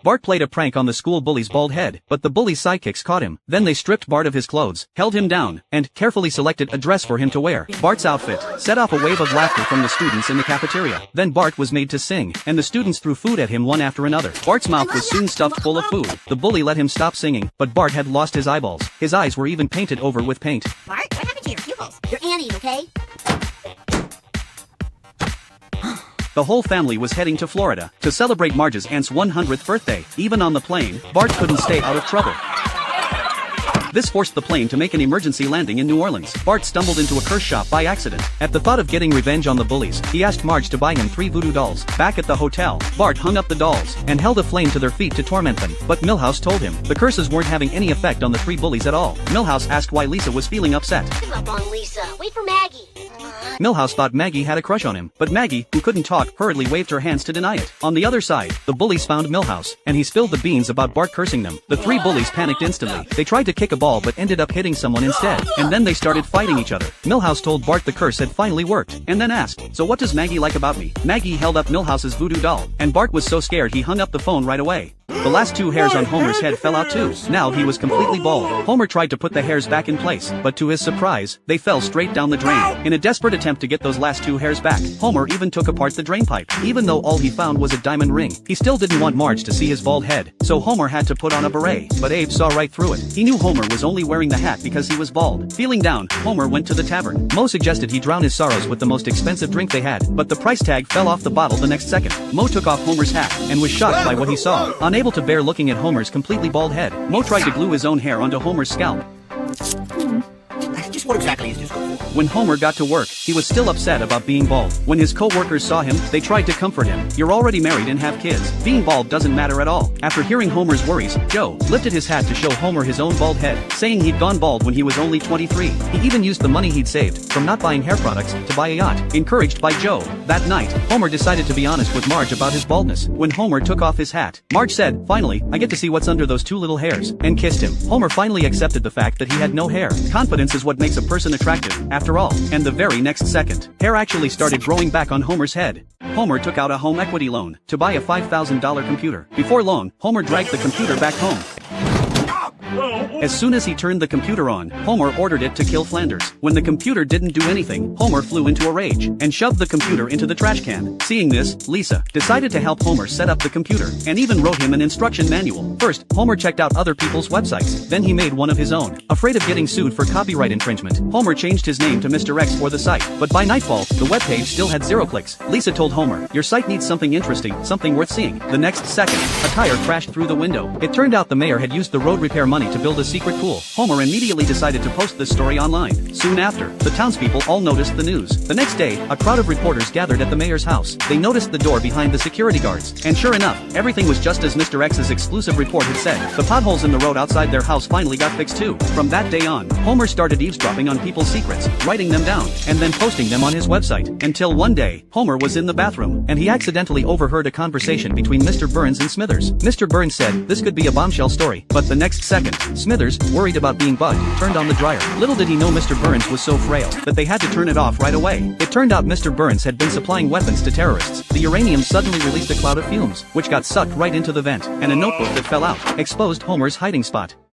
Bart played a prank on the school bully's bald head, but the bully's sidekicks caught him. Then they stripped Bart of his clothes, held him down, and carefully selected a dress for him to wear. Bart's outfit set off a wave of laughter from the students in the cafeteria. Then Bart was made to sing, and the students threw food at him one after another. Bart's mouth was soon stuffed full of food. The bully let him stop singing, but Bart had lost his eyeballs. His eyes were even painted over with paint. Bart, what happened to your pupils? You're Annie, okay? The whole family was heading to Florida to celebrate Marge's aunt's 100th birthday. Even on the plane, Bart couldn't stay out of trouble. This forced the plane to make an emergency landing in New Orleans. Bart stumbled into a curse shop by accident. At the thought of getting revenge on the bullies, he asked Marge to buy him 3 voodoo dolls. Back at the hotel, Bart hung up the dolls and held a flame to their feet to torment them. But Milhouse told him the curses weren't having any effect on the 3 bullies at all. Milhouse asked why Lisa was feeling upset. Give up on Lisa. Wait for Maggie. Milhouse thought Maggie had a crush on him, but Maggie, who couldn't talk, hurriedly waved her hands to deny it. On the other side, the bullies found Milhouse, and he spilled the beans about Bart cursing them. The 3 bullies panicked instantly. They tried to kick a ball but ended up hitting someone instead, and then they started fighting each other. Milhouse told Bart the curse had finally worked, and then asked, "So what does Maggie like about me?" Maggie held up Milhouse's voodoo doll, and Bart was so scared he hung up the phone right away. The last 2 hairs on Homer's head fell out too. Now he was completely bald. Homer tried to put the hairs back in place, but to his surprise, they fell straight down the drain. In a desperate attempt to get those last 2 hairs back, Homer even took apart the drain pipe. Even though all he found was a diamond ring, he still didn't want Marge to see his bald head, so Homer had to put on a beret. But Abe saw right through it. He knew Homer was only wearing the hat because he was bald. Feeling down, Homer went to the tavern. Moe suggested he drown his sorrows with the most expensive drink they had, but the price tag fell off the bottle the next second. Moe took off Homer's hat and was shocked by what he saw. Unable to bear looking at Homer's completely bald head, Moe tried to glue his own hair onto Homer's scalp. Just what exactly is this good for? When Homer got to work, he was still upset about being bald. When his co-workers saw him, they tried to comfort him. "You're already married and have kids. Being bald doesn't matter at all." After hearing Homer's worries, Joe lifted his hat to show Homer his own bald head, saying he'd gone bald when he was only 23. He even used the money he'd saved from not buying hair products to buy a yacht. Encouraged by Joe, that night, Homer decided to be honest with Marge about his baldness. When Homer took off his hat, Marge said, "Finally, I get to see what's under those 2 little hairs," and kissed him. Homer finally accepted the fact that he had no hair. Confidence is what makes a person attractive, after all. And the very next second, hair actually started growing back on Homer's head. Homer took out a home equity loan to buy a $5,000 computer. Before long, Homer dragged the computer back home. As soon as he turned the computer on, Homer ordered it to kill Flanders. When the computer didn't do anything, Homer flew into a rage and shoved the computer into the trash can. Seeing this, Lisa decided to help Homer set up the computer and even wrote him an instruction manual. First, Homer checked out other people's websites. Then he made one of his own. Afraid of getting sued for copyright infringement, Homer changed his name to Mr. X for the site. But by nightfall, the webpage still had 0 clicks. Lisa told Homer, "Your site needs something interesting, something worth seeing." The next second, a tire crashed through the window. It turned out the mayor had used the road repair money to build a secret pool. Homer immediately decided to post this story online. Soon after, the townspeople all noticed the news. The next day, a crowd of reporters gathered at the mayor's house. They noticed the door behind the security guards. And sure enough, everything was just as Mr. X's exclusive report had said. The potholes in the road outside their house finally got fixed too. From that day on, Homer started eavesdropping on people's secrets, writing them down, and then posting them on his website. Until one day, Homer was in the bathroom, and he accidentally overheard a conversation between Mr. Burns and Smithers. Mr. Burns said, "This could be a bombshell story." But the next second, Smithers, worried about being bugged, turned on the dryer. Little did he know Mr. Burns was so frail that they had to turn it off right away. It turned out Mr. Burns had been supplying weapons to terrorists. The uranium suddenly released a cloud of fumes, which got sucked right into the vent, and a notebook that fell out exposed Homer's hiding spot.